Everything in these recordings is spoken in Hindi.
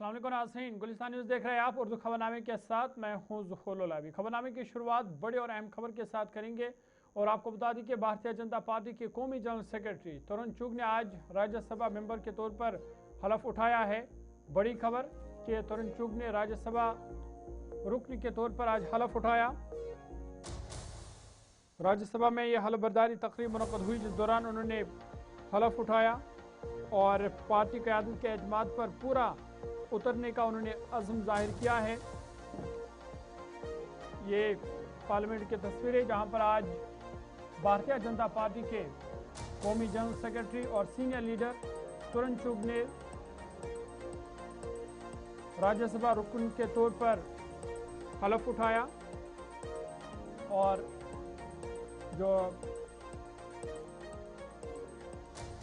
अस्सलाम वालेकुम नाज़रीन, गुलिस्तान न्यूज़ देख रहे हैं आप। उर्दू खबरनामे के साथ मैं हूं ज़ुफ़ुर लौलावी। खबरनामे की शुरुआत बड़ी और अहम खबर के साथ करेंगे और आपको बता दें कि भारतीय जनता पार्टी के कौमी जनरल सेक्रेटरी तरुण चुग ने आज राज्यसभा मेंबर के तौर पर हलफ उठाया है। बड़ी खबर कि तरुण चुग ने राज्यसभा रुकन के तौर पर आज हलफ उठाया। राज्यसभा में यह हलफ बर्दारी तकरीब मुनक़्क़द हुई, जिस दौरान उन्होंने हलफ उठाया और पार्टी क़यादत के एतमाद पर पूरा उतरने का उन्होंने अज़्म जाहिर किया है। ये पार्लियामेंट की तस्वीर है जहां पर आज भारतीय जनता पार्टी के कौमी जनरल सेक्रेटरी और सीनियर लीडर तरुण चुग ने राज्यसभा रुकन के तौर पर हलफ उठाया और जो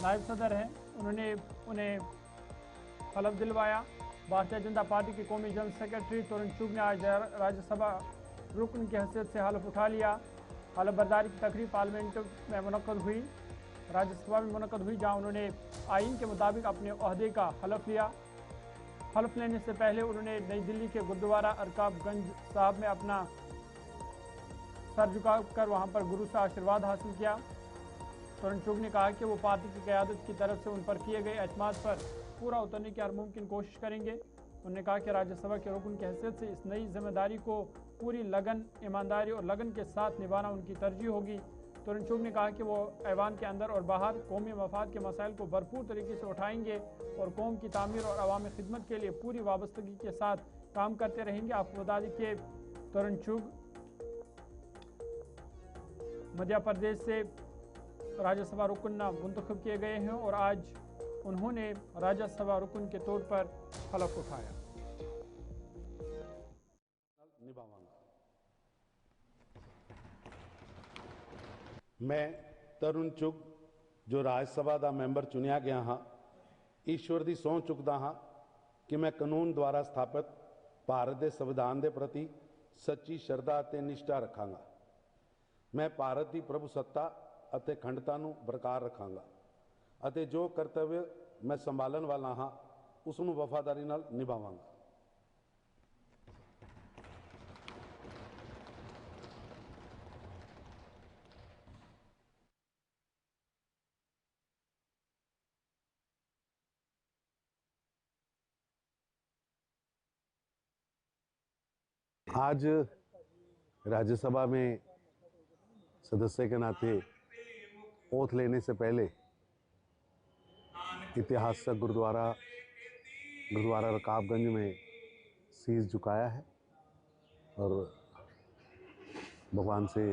नायब सदर हैं उन्होंने उन्हें हलफ दिलवाया। भारतीय जनता पार्टी के कौमी जनरल सेक्रेटरी तरुण चुग ने आज राज्यसभा रुकन की हैसियत से हलफ उठा लिया। हलफ बर्दारी की तकरीब पार्लियामेंट में मुनक़्क़द हुई, राज्यसभा में मुनक़्क़द हुई, जहां उन्होंने आइन के मुताबिक अपने ओहदे का हलफ लिया। हलफ लेने से पहले उन्होंने नई दिल्ली के गुरुद्वारा अरकाबगंज साहब में अपना सर झुकाकर वहां पर गुरु से आशीर्वाद हासिल किया। तरुण चुग ने कहा कि वो पार्टी की क़यादत की तरफ से उन पर किए गए एतमाद पर पूरा उतरने की हर मुमकिन कोशिश करेंगे। उन्होंने कहा कि राज्यसभा के रुकन की हैसियत से इस नई जिम्मेदारी को पूरी लगन, ईमानदारी और लगन के साथ निभाना उनकी तरजीह होगी। तरुण चुग ने कहा कि वो ऐवान के अंदर और बाहर कौमी मफाद के मसाइल को भरपूर तरीके से उठाएंगे और कौम की तामीर और अवामी खिदमत के लिए पूरी वाबस्तगी के साथ काम करते रहेंगे। आपको बता दें कि तरुण चुग मध्य प्रदेश से राज्यसभा रुकन मुंतखब किए गए हैं और आज उन्होंने राज्यसभा रुकन के तौर पर हलफ उठाया। मैं तरुण चुग जो राज्यसभा का मैंबर चुनिया गया हाँ, ईश्वर की सौं चुकदा हाँ कि मैं कानून द्वारा स्थापित भारत के संविधान के प्रति सच्ची श्रद्धा और निष्ठा रखांगा। मैं भारत की प्रभुसत्ता और अखंडता को बरकरार रखांगा ਅਤੇ जो कर्तव्य मैं संभालन वाला हाँ उसनों वफादारी नाल निभावांगा। आज राज्यसभा में सदस्य के नाते ओथ लेने से पहले ऐतिहासिक गुरुद्वारा रकाबगंज में शीश झुकाया है और भगवान से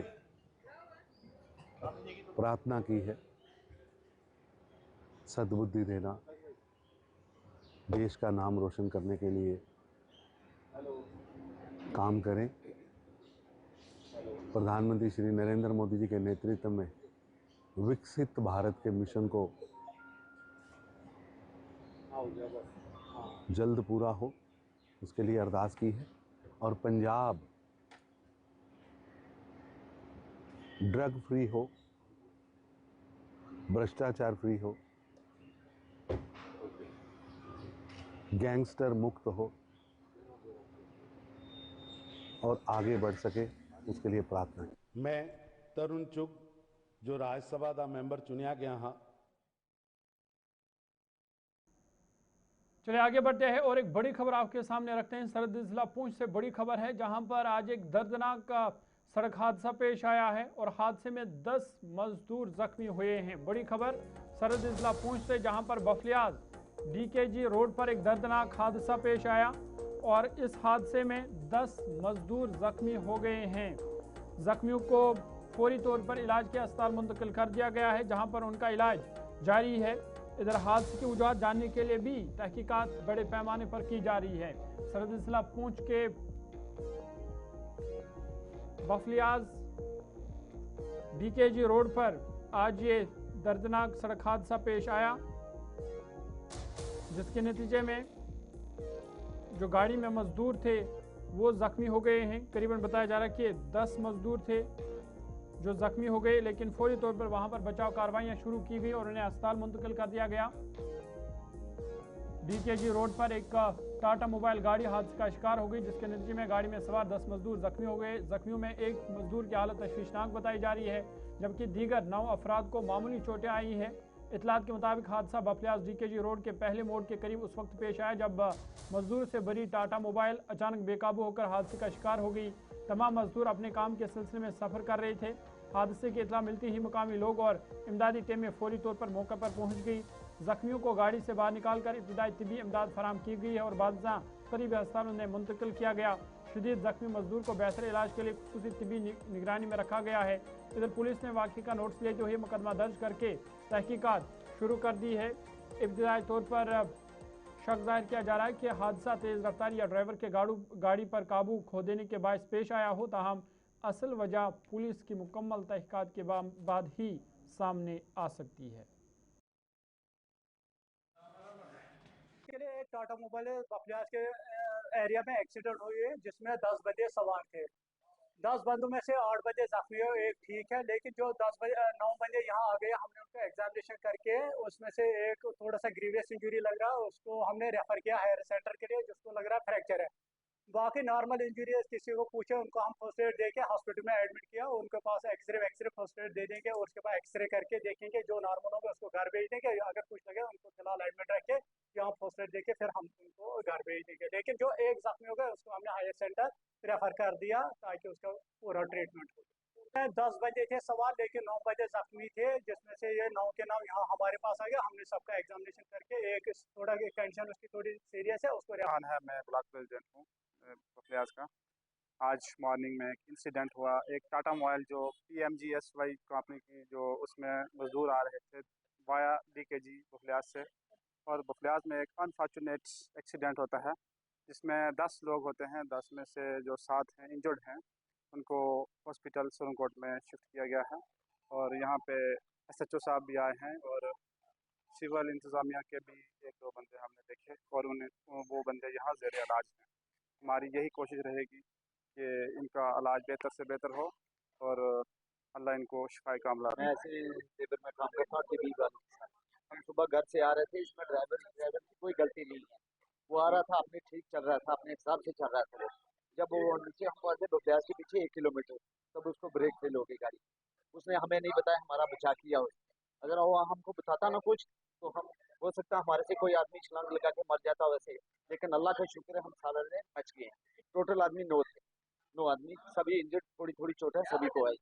प्रार्थना की है सद्बुद्धि देना, देश का नाम रोशन करने के लिए काम करें। प्रधानमंत्री श्री नरेंद्र मोदी जी के नेतृत्व में विकसित भारत के मिशन को जल्द पूरा हो, उसके लिए अरदास की है। और पंजाब ड्रग फ्री हो, भ्रष्टाचार फ्री हो, गैंगस्टर मुक्त हो और आगे बढ़ सके, उसके लिए प्रार्थना है। मैं तरुण चुग जो राज्यसभा का मैंबर चुनिया गया हाँ। चलिए आगे बढ़ते हैं और एक बड़ी खबर आपके सामने रखते हैं। सरहदी जिला पुंछ से बड़ी खबर है जहां पर आज एक दर्दनाक सड़क हादसा पेश आया है और हादसे में 10 मजदूर जख्मी हुए हैं। बड़ी खबर सरहदी जिला पुंछ से जहां पर बफलियाज डीकेजी रोड पर एक दर्दनाक हादसा पेश आया और इस हादसे में 10 मजदूर जख्मी हो गए हैं। जख्मियों को फौरी तौर पर इलाज के अस्पताल मुंतकिल कर दिया गया है जहां पर उनका इलाज जारी है। इधर हादसे की वजह जानने के लिए भी तहकीकात बड़े पैमाने पर की जा रही है। सरहदी जिला पुंछ के बफलियाज डीकेजी रोड पर आज ये दर्दनाक सड़क हादसा पेश आया, जिसके नतीजे में जो गाड़ी में मजदूर थे वो जख्मी हो गए हैं। करीबन बताया जा रहा है कि 10 मजदूर थे जो जख्मी हो गए, लेकिन फौरी तौर पर वहां पर बचाव कार्रवाइयां शुरू की गई और उन्हें अस्पताल मुंतकिल कर दिया गया। डीकेजी रोड पर एक टाटा मोबाइल गाड़ी हादसे का शिकार हो गई, जिसके नतीजे में गाड़ी में सवार 10 मजदूर जख्मी हो गए। जख्मियों में एक मजदूर की हालत तशवीशनाक बताई जा रही है, जबकि दीगर 9 अफराद को मामूली चोटें आई हैं। इतलात के मुताबिक हादसा बफलियास डीकेजी रोड के पहले मोड़ के करीब उस वक्त पेश आया जब मजदूर से भरी टाटा मोबाइल अचानक बेकाबू होकर हादसे का शिकार हो गई। तमाम मजदूर अपने काम के सिलसिले में सफर कर रहे थे। हादसे की इतला मिलती ही मुकामी लोग और इमदादी टीमें फौरी तौर पर मौके पर पहुंच गई। जख्मियों को गाड़ी से बाहर निकालकर इब्तदाई तिबी इमदाद फराम की गई है और बादशाह करीबी अस्पतालों में मुंतकिल किया गया। शदीद जख्मी मजदूर को बेहतर इलाज के लिए खुसूसी तिबी निगरानी में रखा गया है। इधर पुलिस ने वाक़ई का नोटिस लेते हुए मुकदमा दर्ज करके तहकीकात शुरू कर दी है। इब्तदाई तौर पर शक जाहिर किया जा रहा है कि हादसा तेज़ रफ्तारी या ड्राइवर के गाड़ी पर काबू खो देने के बायस पेश आया हो, ताहम असल वजह पुलिस की मुकम्मल तहकीकात के बाद ही सामने आ सकती है। के लिए एक टाटा मोबाइल बफलियास के एरिया में एक्सीडेंट हुई है, जिसमें 10 बंदे सवार थे। 10 बंदों में से 8 बंदे जख्मी हुए, एक ठीक है, लेकिन जो 9 बंदे यहाँ आ गए, हमने उनका एग्जामिनेशन करके उसमें से एक थोड़ा सा ग्रीवियस इंजरी लग रहा है, उसको हमने रेफर किया हायर सेंटर के लिए, जिसको लग रहा है फ्रैक्चर है। बाकी नॉर्मल इंजरी किसी को पूछे, उनको हम फर्स्ट एड देके हॉस्पिटल में एडमिट किया। उनके पास एक्सरे फर्स्ट एड दे देंगे और उसके बाद एक्सरे करके देखेंगे, जो नॉर्मल होगा उसको घर भेज देंगे। अगर कुछ लगे उनको फिलहाल एडमिट रख के यहाँ फर्स्ट एड देके फिर हम उनको घर भेज देंगे। लेकिन जो एक जख्मी होगा उसको हमने हायर सेंटर रेफर कर दिया ताकि उसका पूरा ट्रीटमेंट हो। 10 बजे थे सवाल, लेकिन 9 बजे जख्मी थे, जिसमें से ये 9 के 9 यहाँ हमारे पास आ गया। हमने सबका एग्जामिनेशन करके एक थोड़ा कंडीशन उसकी थोड़ी सीरियस है, उसको है। मैं ब्लॉक प्रेसिडेंट हूँ बफलियास का। आज मॉर्निंग में एक इंसिडेंट हुआ, एक टाटा मोबाइल जो PMGSY कंपनी की, जो उसमें मजदूर आ रहे थे वाया डीकेजी बफलियास से, और बफलियास में एक अनफॉर्चुनेट एक्सीडेंट होता है जिसमें 10 लोग होते हैं। 10 में से जो 7 हैं इंजर्ड हैं, उनको हॉस्पिटल सुरनकोट में शिफ्ट किया गया है। और यहाँ पे SHO साहब भी आए हैं और सिविल इंतज़ामिया के भी 1-2 बंदे हमने देखे, और वो बंदे यहाँ ज़ेर इलाज हैं। हमारी यही कोशिश रहेगी कि इनका इलाज बेहतर से बेहतर हो और अल्लाह इनको शिफाए कामला। मैं ऐसे लेबर में काम करता हूँ टीबी वालों के साथ। हम सुबह घर से आ रहे थे, इसमें ड्राइवर की कोई गलती नहीं है। वो आ रहा था, अपने ठीक चल रहा था, अपने हिसाब से चल रहा था। जब वो नीचे हम पहुँचे बफलियास के पीछे 1 किलोमीटर, तब उसको ब्रेक फेल हो गई गाड़ी। उसने हमें नहीं बताया, हमारा बचा किया उसने। अगर वो हमको बताता ना कुछ, तो हम हो सकता हमारे से कोई आदमी छलांग लगा के मर जाता वैसे। लेकिन अल्लाह का शुक्र है, हम सारे बच गए। टोटल आदमी 9 थे, 9 आदमी, सभी इंजर्ड, थोड़ी थोड़ी चोट है सभी को आई,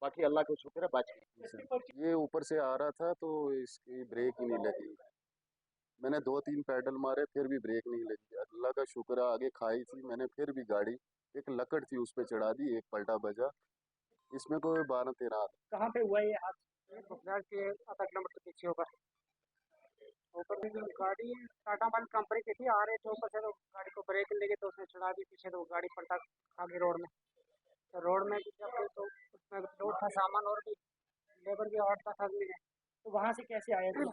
बाकी अल्लाह का शुक्र है बच गए। ये ऊपर से आ रहा था तो इसकी ब्रेक ही नहीं लगी। मैंने 2-3 पैडल मारे, फिर भी ब्रेक नहीं लगी। अल्लाह का शुक्र है, आगे खाई थी, मैंने फिर भी गाड़ी, एक लकड़ थी उस पर चढ़ा दी, एक पलटा बजा। इसमें कोई 12-13 आदमी। कहाँ पे हुआ ये हादसा? के आधा किलोमीटर पीछे होगा। ऊपर में जो गाड़ी टाटा मोबाइल कंपनी की थी, आ रहे थे ऊपर से, तो गाड़ी को ब्रेक लेके तो उसने चढ़ा दी पीछे, तो गाड़ी पलटा आगे रोड में। तो रोड में जब तो उसमें लोड था सामान और भी लेबर भी 8-10 आदमी है। तो वहाँ से कैसे आए थे?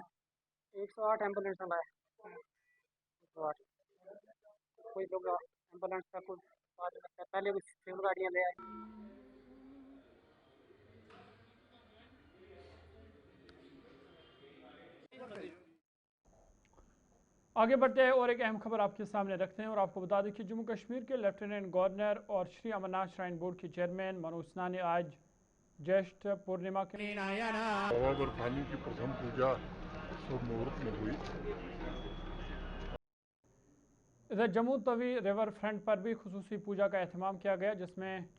108 एम्बुलेंस में आए। 108 कोई लोग एम्बुलेंस का कुछ बाद में लगता है, पहले भी सिविल गाड़ियाँ ले आए। आगे बढ़ते हैं और एक अहम खबर आपके सामने रखते हैं और आपको बता दें कि जम्मू कश्मीर के लेफ्टिनेंट गवर्नर और श्री अमरनाथ श्राइन बोर्ड के चेयरमैन मनोज सिन्हा ने आज ज्येष्ठ पूर्णिमा के बाबा बर्फानी की प्रथम पूजा शुभ मुहूर्त में हुई। इधर जम्मू तवी रिवर फ्रंट पर भी खुसूसी पूजा का एहतमाम किया गया, जिसमें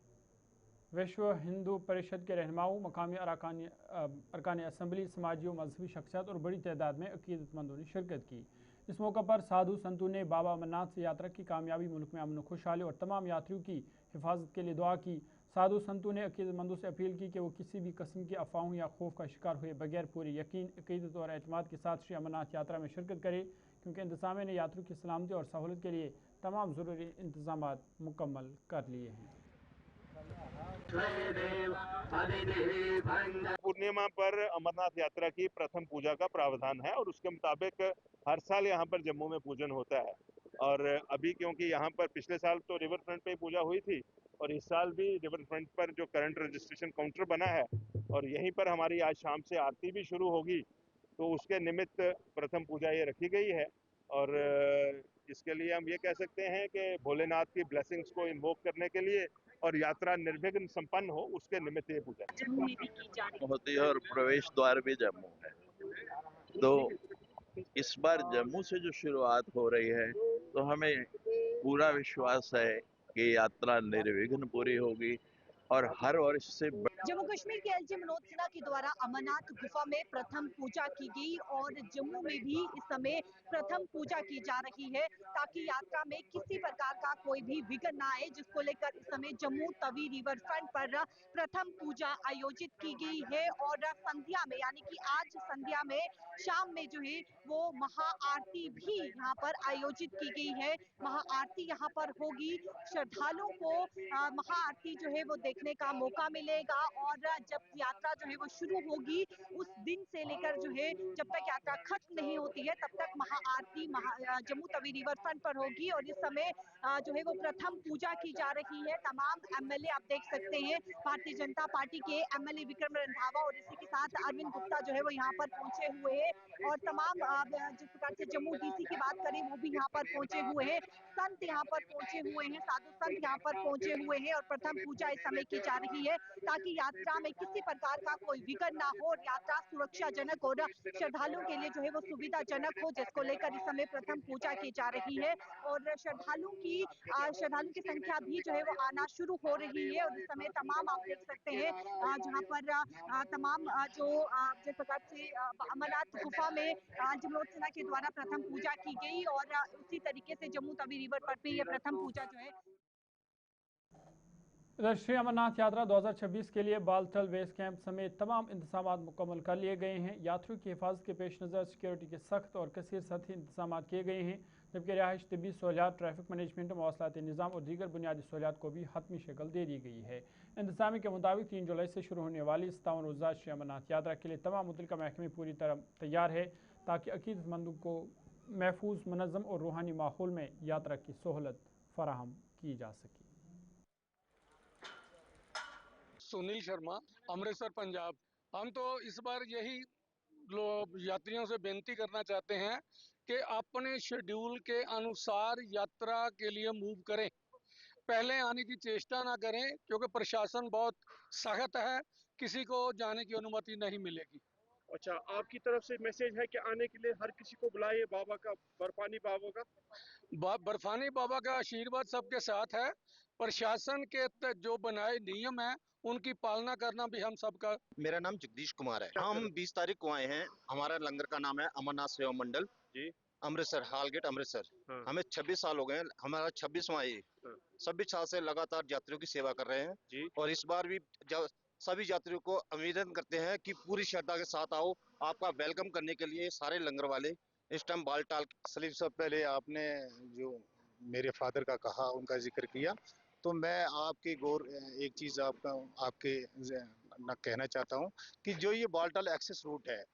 विश्व हिंदू परिषद के रहनुमाओं, मकामी अरकान असम्बली, समाजी और मजहबी शख्सियत और बड़ी तादाद में अकीदतमंदों ने शिरकत की। इस मौका पर साधु संतों ने बाबा अमरनाथ से यात्रा की कामयाबी, मुल्क में अमन खुशहाली और तमाम यात्रियों की हिफाजत के लिए दुआ की। साधु संतों ने अकीदतमंदों से अपील की कि वो किसी भी किस्म की अफवाहों या खौफ का शिकार हुए बगैर पूरे यकीन, अकीदत और एतमाद के साथ श्री अमरनाथ यात्रा में शिरकत करें, क्योंकि इंतजामिया ने यात्रियों की सलामती और सहूलत के लिए तमाम ज़रूरी इंतजाम मुकम्मल कर लिए हैं। पूर्णिमा पर अमरनाथ यात्रा की प्रथम पूजा का प्रावधान है और उसके मुताबिक हर साल यहाँ पर जम्मू में पूजन होता है। और अभी क्योंकि यहाँ पर पिछले साल तो रिवर फ्रंट पे ही पूजा हुई थी और इस साल भी रिवर फ्रंट पर जो करंट रजिस्ट्रेशन काउंटर बना है और यहीं पर हमारी आज शाम से आरती भी शुरू होगी, तो उसके निमित्त प्रथम पूजा ये रखी गई है। और इसके लिए हम ये कह सकते हैं कि भोलेनाथ की ब्लेसिंग्स को इन्वोक करने के लिए और यात्रा निर्विघ्न संपन्न हो उसके निमित्त ये पूजा जम्मू में भी की जा रही होती है और प्रवेश द्वार भी जम्मू है। तो इस बार जम्मू से जो शुरुआत हो रही है तो हमें पूरा विश्वास है कि यात्रा निर्विघ्न पूरी होगी और हर वर्ष से जम्मू कश्मीर के एलजी मनोज सिन्हा के द्वारा अमरनाथ गुफा में प्रथम पूजा की गई और जम्मू में भी इस समय प्रथम पूजा की जा रही है ताकि यात्रा में किसी प्रकार का कोई भी विघ्न ना आए, जिसको लेकर इस समय जम्मू तवी रिवर फ्रंट पर प्रथम पूजा आयोजित की गई है। और संध्या में यानी कि आज संध्या में शाम में जो है वो महाआरती भी यहाँ पर आयोजित की गई है। महाआरती यहाँ पर होगी, श्रद्धालुओं को महाआरती जो है वो देखने का मौका मिलेगा और जब यात्रा जो है वो शुरू होगी उस दिन से लेकर जो है जब तक यात्रा खत्म नहीं होती है तब तक महाआरती जम्मू तवी रिवर फ्रंट पर होगी। और इस समय जो है वो प्रथम पूजा की जा रही है। तमाम एमएलए आप देख सकते हैं, भारतीय जनता पार्टी के एमएलए विक्रम रंधावा और इसी के साथ अरविंद गुप्ता जो है वो यहाँ पर पहुंचे हुए हैं और तमाम जिस प्रकार से जम्मू डीसी की बात करें वो भी यहाँ पर पहुंचे हुए हैं, संत यहाँ पर पहुंचे हुए हैं, साधु संत यहाँ पर पहुंचे हुए हैं और प्रथम पूजा इस समय की जा रही है ताकि यात्रा में किसी प्रकार का कोई विघ्न ना हो और यात्रा सुरक्षाजनक और श्रद्धालुओं के लिए जो है वो सुविधाजनक हो, जिसको लेकर इस समय प्रथम पूजा की जा रही है। और श्रद्धालुओं की संख्या भी जो है वो आना शुरू हो रही है और इस समय तमाम आप देख सकते हैं जहाँ पर तमाम जो जिस प्रकार से अमरनाथ गुफा में मनोज सिन्हा के द्वारा प्रथम पूजा की गई और उसी तरीके से जम्मू तवी रिवर पर भी ये प्रथम पूजा जो है। इधर श्री अमरनाथ यात्रा 2026 के लिए बालथल बेस कैंप समेत तमाम इंतजाम मुकम्मल कर लिए गए हैं। यात्रियों की हिफाजत के पेश नज़र सिक्योरिटी के सख्त और कसीर सतही इंतजाम किए गए हैं, जबकि रिहाइश, तिब्बी सहूलियात, ट्रैफिक मैनेजमेंट, मवासलाती निज़ाम और दीगर बुनियादी सहूलियात को भी हतमी शक्ल दे दी गई है। इंतजामी के मुताबिक 3 जुलाई से शुरू होने वाली 57 रोज़ा श्री अमरनाथ यात्रा के लिए तमाम मुतल्लिका महकमे पूरी तरह तैयार है ताकि अकीदतमंदों को महफूज, मुनज़्ज़म और रूहानी माहौल में यात्रा की सहूलत फराहम की जा सके। सुनील शर्मा, अमृतसर, पंजाब। हम तो इस बार यही यात्रियों से बेनती करना चाहते हैं कि अपने शेड्यूल के अनुसार यात्रा के लिए मूव करें, पहले आने की चेष्टा ना करें क्योंकि प्रशासन बहुत सख्त है, किसी को जाने की अनुमति नहीं मिलेगी। अच्छा, आपकी तरफ से मैसेज है कि आने के लिए हर किसी को बुलाइए, बाबा का, बर्फानी बाबा का बर्फानी बाबा का आशीर्वाद सबके साथ है। प्रशासन के जो बनाए नियम है उनकी पालना करना भी हम सबका। मेरा नाम जगदीश कुमार है। हम 20 तारीख को आए हैं। हमारा लंगर का नाम है अमरनाथ सेवा मंडल जी, अमृतसर, हालगेट, अमृतसर। हाँ। हमें 26 साल हो गए हैं, हमारा 26वां ये। हाँ। 26 साल से लगातार यात्रियों की सेवा कर रहे हैं जी। और इस बार भी सभी यात्रियों को आवेदन करते हैं कि पूरी श्रद्धा के साथ आओ। आपका वेलकम करने के लिए सारे लंगर वाले इस टाइम बालटाल। सलीम साहब, पहले आपने जो मेरे फादर का कहा, उनका जिक्र किया, तो मैं आपकी एक चीज़ आपके न कहना चाहता हूँ कि जो ये बालटाल एक्सेस रूट है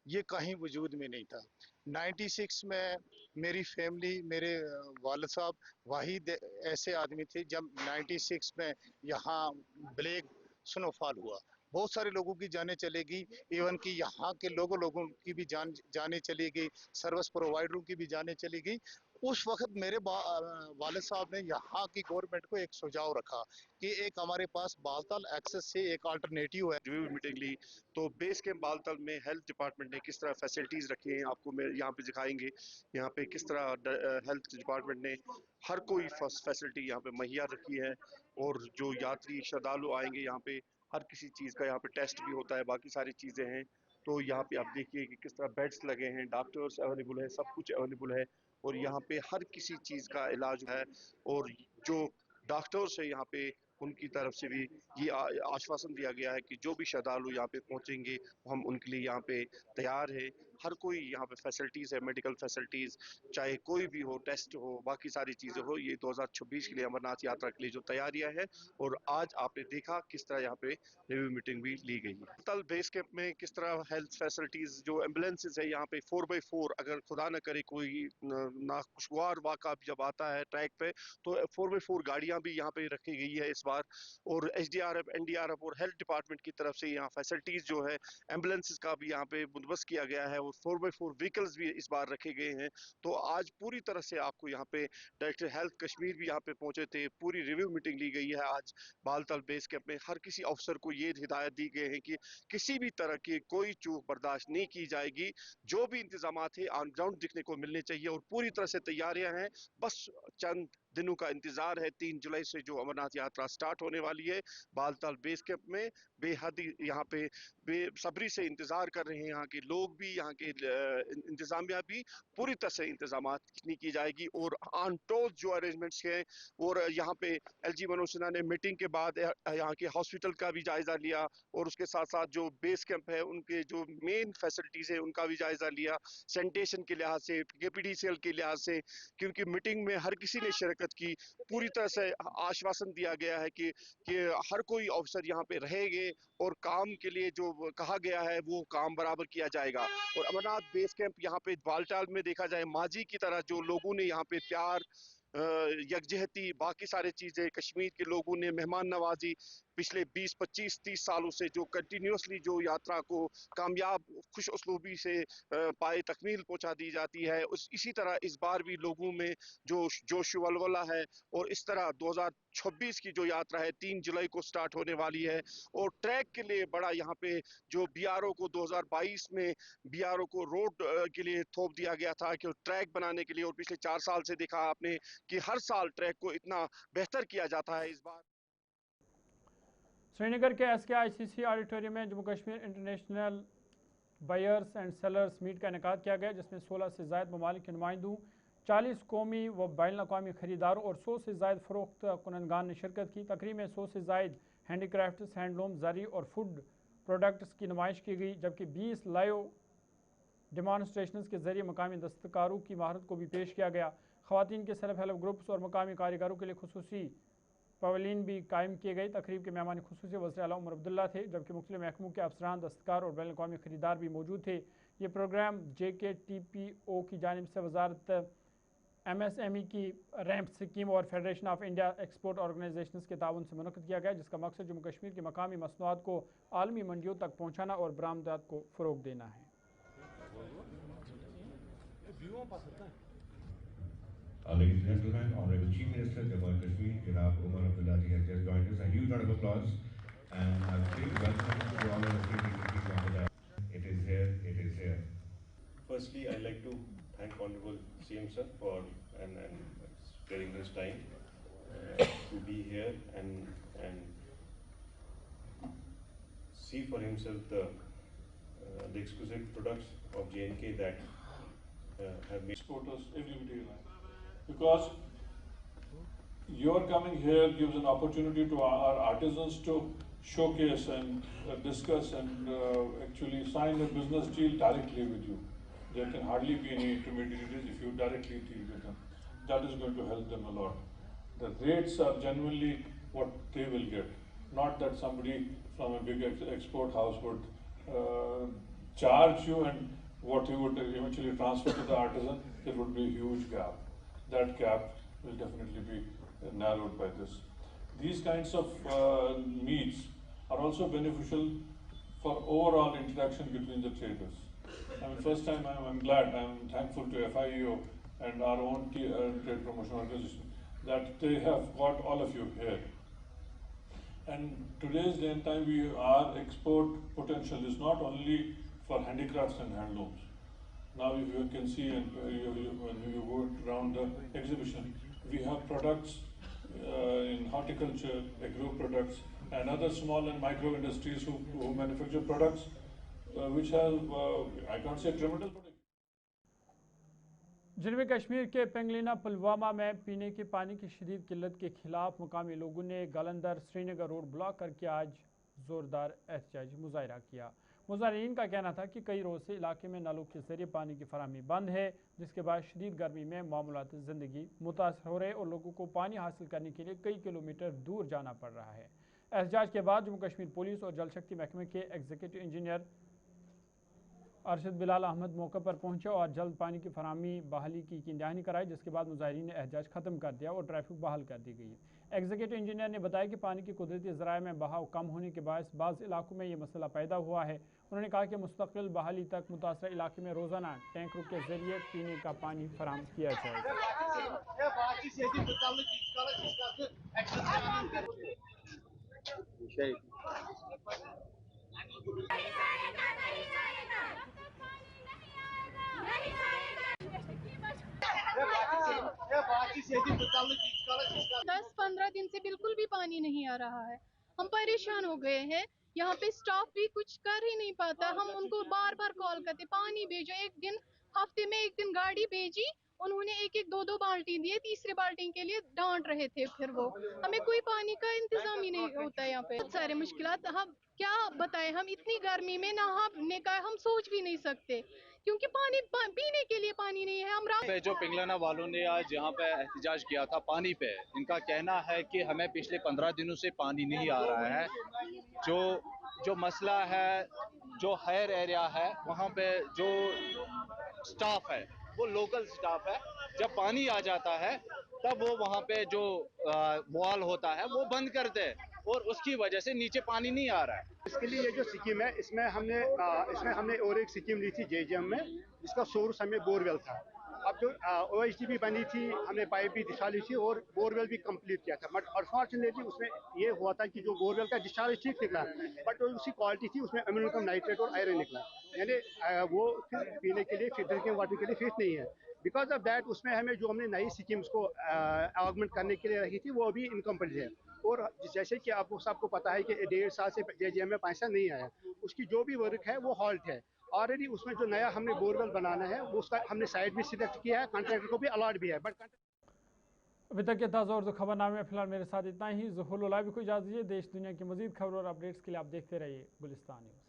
ये कहीं वजूद में नहीं था। 96 में मेरी फैमिली, मेरे वालिद साहब वाहिद ऐसे आदमी थे जब 96 में यहाँ ब्लैक स्नोफॉल हुआ। बहुत सारे लोगों की जानें चली गई, इवन कि यहाँ के लोगों की भी जानें चली गई, सर्विस प्रोवाइडरों की भी जानें चली गई। उस वक्त मेरे वालिद साहब ने यहाँ की गवर्नमेंट को एक सुझाव रखा कि एक हमारे पास बालताल एक्सेस से एक अल्टरनेटिव है। रिव्यू मीटिंग ली तो बेस कैंप बालताल में हेल्थ डिपार्टमेंट ने किस तरह फैसिलिटीज रखी हैं आपको मैं यहाँ पे दिखाएंगे। यहाँ पे किस तरह हेल्थ डिपार्टमेंट ने हर कोई फैसिलिटी यहाँ पे मुहैया रखी है और जो यात्री श्रद्धालु आएंगे यहाँ पे हर किसी चीज़ का यहाँ पे टेस्ट भी होता है, बाकी सारी चीज़ें हैं। तो यहाँ पे आप देखिए कि किस तरह बेड्स लगे हैं, डॉक्टर्स अवेलेबल है, सब कुछ अवेलेबल है और यहाँ पे हर किसी चीज़ का इलाज है। और जो डॉक्टर्स है यहाँ पे उनकी तरफ से भी ये आश्वासन दिया गया है कि जो भी श्रद्धालु यहाँ पे पहुँचेंगे हम उनके लिए यहाँ पे तैयार है। हर कोई यहाँ पे फैसिलिटीज़ है, मेडिकल फैसिलिटीज़, चाहे कोई भी हो, टेस्ट हो, बाकी सारी चीज़ें हो। ये 2026 के लिए अमरनाथ यात्रा के लिए जो तैयारियां है और आज आपने देखा किस तरह यहाँ पे रिव्यू मीटिंग भी ली गई है। तल बेस कैंप में किस तरह हेल्थ फैसिलिटीज़, जो एम्बुलेंसेज है यहाँ पे 4x4, अगर खुदा न करे कोई नाखुशगवार वाक़ा जब आता है ट्रैक पे तो 4x4 गाड़ियाँ भी यहाँ पे रखी गई है इस बार, और SDRF, NDRF और हेल्थ डिपार्टमेंट की तरफ से यहाँ फैसिलिटीज़ जो है, एम्बुलेंसेस का भी यहाँ पे बंदोबस्त किया गया है और 4x4 व्हीकल्स भी इस बार रखे गए हैं। तो आज पूरी तरह से आपको यहाँ पे डायरेक्टर हेल्थ कश्मीर भी यहाँ पे पहुंचे थे, पूरी रिव्यू मीटिंग ली गई है आज बालतल बेस कैंप में। हर किसी अफसर को ये हिदायत दी गई है कि किसी भी तरह की कोई चूक बर्दाश्त नहीं की जाएगी, जो भी इंतजाम थे ऑन ग्राउंड दिखने को मिलने चाहिए और पूरी तरह से तैयारियां हैं। बस चंद दिनों का इंतजार है, 3 जुलाई से जो अमरनाथ यात्रा स्टार्ट होने वाली है। बालताल बेस कैंप में बेहद यहाँ पे बेसब्री से इंतजार कर रहे हैं यहाँ के लोग भी, यहाँ के इंतजामिया भी। पूरी तरह से इंतजाम की जाएगी और ऑन टोल जो अरेंजमेंट्स हैं, और यहाँ पे LG मनोज सिन्हा ने मीटिंग के बाद यहाँ के हॉस्पिटल का भी जायजा लिया और उसके साथ साथ जो बेस कैंप है उनके जो मेन फैसिलिटीज है उनका भी जायजा लिया, सैनिटेशन के लिहाज से, KPDCL के लिहाज से, क्योंकि मीटिंग में हर किसी ने शिरकत की। पूरी तरह से आश्वासन दिया गया है कि हर कोई अफसर यहाँ पे रहेंगे और काम के लिए जो कहा गया है वो काम बराबर किया जाएगा। और अमरनाथ बेस कैंप यहाँ पे बालटाल में देखा जाए माजी की तरह जो लोगों ने यहाँ पे प्यार, यकजहती, बाकी सारे चीजें, कश्मीर के लोगों ने मेहमान नवाजी पिछले 20, 25, 30 सालों से जो कंटिन्यूसली जो यात्रा को कामयाब खुश उसलूबी से पाए तकमील पहुंचा दी जाती है, इसी तरह इस बार भी लोगों में जोश वलवला है। और इस तरह 2026 की जो यात्रा है 3 जुलाई को स्टार्ट होने वाली है। और ट्रैक के लिए बड़ा यहाँ पे जो BRO को 2022 में BRO को रोड के लिए थोप दिया गया था कि ट्रैक बनाने के लिए, और पिछले 4 साल से देखा आपने कि हर साल ट्रैक को इतना बेहतर किया जाता है। इस बार श्रीनगर के SKICC ऑडिटोरियम में Jammu Kashmir international buyers and sellers meet का इनेकाद किया गया, जिसमें 16 से ज़ायद ममालिक के नुमाइंदों, 40 कौमी व बैनुल अक़वामी खरीदारों और 100 से ज़ायद फ़रोख्त कुनंदगान ने शिरकत की। तकरीब में 100 से ज़ायद हैंडीक्राफ्ट्स, हैंडलूम, ज़री और फूड प्रोडक्ट्स की नुमाइश की गई, जबकि 20 लाइव डेमॉन्स्ट्रेशंस के जरिए मकामी दस्तकारों की महारत को भी पेश किया गया। ख़वातीन के सेल्फ हेल्प ग्रुप्स और मकामी कारीगरों के लिए खुसूसी पवेलियन भी कायम किए गए। तकरीब के मेहमान खुसूसी वज़ीर आला उमर अब्दुल्ला थे, जबकि मुख्तलिफ महकमों के अफसरान, दस्तकार और बैनुल अक़वामी खरीदार भी मौजूद थे। ये प्रोग्राम JKTPO की जानिब से वजारत MSME की रैंप स्कीम और federation of India export organisations के ताउन से मुनक़्क़िद किया गया, जिसका मकसद जम्मू कश्मीर की मकामी मसनूआत को आलमी मंडियों तक पहुँचाना और बरामदात को फ़रोग़ देना है। Ladies and gentlemen, Honorable Chief Minister Jammu and Kashmir, Janab Umar Abdullah ji has just joined us. A huge round of applause and a big welcome to all of the people on the dais. It is here, it is here. Firstly, I'd like to thank Honorable CM sir for and sparing his time to be here and see for himself the exquisite products of J&K that have made exporters everybody alive. Because your coming here gives an opportunity to our artisans to showcase and discuss and actually sign a business deal directly with you. There can hardly be any intermediaries if you directly deal with them. That is going to help them a lot. The rates are genuinely what they will get, not that somebody from a big export house would charge you and what you would eventually transfer to the artisan. There would be a huge gap. That gap will definitely be narrowed by this. These kinds of meets are also beneficial for overall interaction between the traders. I mean, first time I'm glad, I'm thankful to FIEO and our own trade promotion organization that they have got all of you here. And today's day and time, our export potential is not only for handicrafts and handlooms. Now if you can see and when you go around the exhibition, we have products in horticulture, agro products and other small and micro industries who manufacture products which have, I can't say criminal, but जनूबी कश्मीर के पेंगलिना पुलवामा में पीने के पानी की शदीद किल्लत के खिलाफ मुकामी लोगों ने गलंदर श्रीनगर रोड ब्लॉक करके आज ज़ोरदार एहतजाजी मुजाहरा किया। मुजाहिरीन का कहना था कि कई रोज़ से इलाके में नलों के जरिए पानी की फराहमी बंद है, जिसके बाद शदीद गर्मी में मामूलात ज़िंदगी मुतासर हो रहे और लोगों को पानी हासिल करने के लिए कई किलोमीटर दूर जाना पड़ रहा है। एहतजाज के बाद जम्मू कश्मीर पुलिस और जल शक्ति महकमे के एग्जीक्यूटिव इंजीनियर अरशद बिलाल अहमद मौके पर पहुंचे और जल्द पानी की फराहमी बहाली की निगरानी कराई, जिसके बाद मुजाहिरीन ने एहतजाज ख़त्म कर दिया और ट्रैफिक बहाल कर दी गई। एग्जीक्यूटिव इंजीनियर ने बताया कि पानी की कुदरती ज़राए में बहाव कम होने के बायस बाज़ इलाकों में ये मसला पैदा हुआ है। उन्होंने कहा कि मुस्तकिल बहाली तक मुतासर इलाके में रोज़ाना टैंकरों के जरिए पीने का पानी फराहम किया जाएगा। दस 15 दिन से बिल्कुल भी पानी नहीं आ रहा है। हम परेशान हो गए हैं। यहाँ पे स्टाफ भी कुछ कर ही नहीं पाता। हम उनको बार बार कॉल करते, पानी भेजो। एक दिन हफ्ते में एक दिन गाड़ी भेजी, उन्होंने एक दो बाल्टी दिए, तीसरे बाल्टी के लिए डांट रहे थे। फिर वो हमें कोई पानी का इंतजाम ही नहीं होता है यहाँ पे। बहुत सारे मुश्किलात, हम क्या बताएं। हम इतनी गर्मी में नहाने का हम सोच भी नहीं सकते, क्योंकि पानी पीने के लिए पानी नहीं है। हम पे जो पिंगलाना वालों ने आज यहाँ पे एहतजाज किया था पानी पे, इनका कहना है कि हमें पिछले 15 दिनों से पानी नहीं आ रहा है। जो मसला है, जो हायर एरिया है, वहाँ पे जो स्टाफ है वो लोकल स्टाफ है। जब पानी आ जाता है तब वो वहाँ पे जो वॉल होता है वो बंद कर दे, और उसकी वजह से नीचे पानी नहीं आ रहा है। इसके लिए ये जो स्कीम है, इसमें हमने और एक स्कीम ली थी जेजेएम में, जिसका सोर्स हमें बोरवेल था। अब जो OHD भी बनी थी, हमने पाइप भी डिस्चार्ज थी और बोरवेल भी कंप्लीट किया था। बट अनफॉर्चुनेटली उसमें ये हुआ था कि जो बोरवेल का डिस्चार्ज ठीक निकला, बट जो उसकी क्वालिटी थी उसमें अम्योनियम नाइट्रेट और आयरन निकला, यानी वो पीने के लिए, ड्रिंकिंग वाटर के लिए फिट नहीं है। बिकॉज ऑफ दैट उसमें हमें जो हमने नई स्कीम्स को ऑगमेंट करने के लिए रखी थी वो अभी इनकम्प्लीट है। और जैसे कि आपको सबको पता है कि 1.5 साल से जेजेएम में पैसा नहीं आया, उसकी जो भी वर्क है वो हॉल्ट है। ऑलरेडी उसमें जो नया हमने बोरवेल बनाना है वो उसका हमने साइट भी सिलेक्ट किया है, कॉन्ट्रैक्टर को भी अलॉट भी है। बट अभी तक के ताज़ा और खबरनामे में फिलहाल मेरे साथ इतना ही। ज़ुहुल लाइव को इजाज़त दीजिए। देश दुनिया की मज़ीद खबरों और अपडेट्स के लिए आप देखते रहिए गुलिस्तान न्यूज़।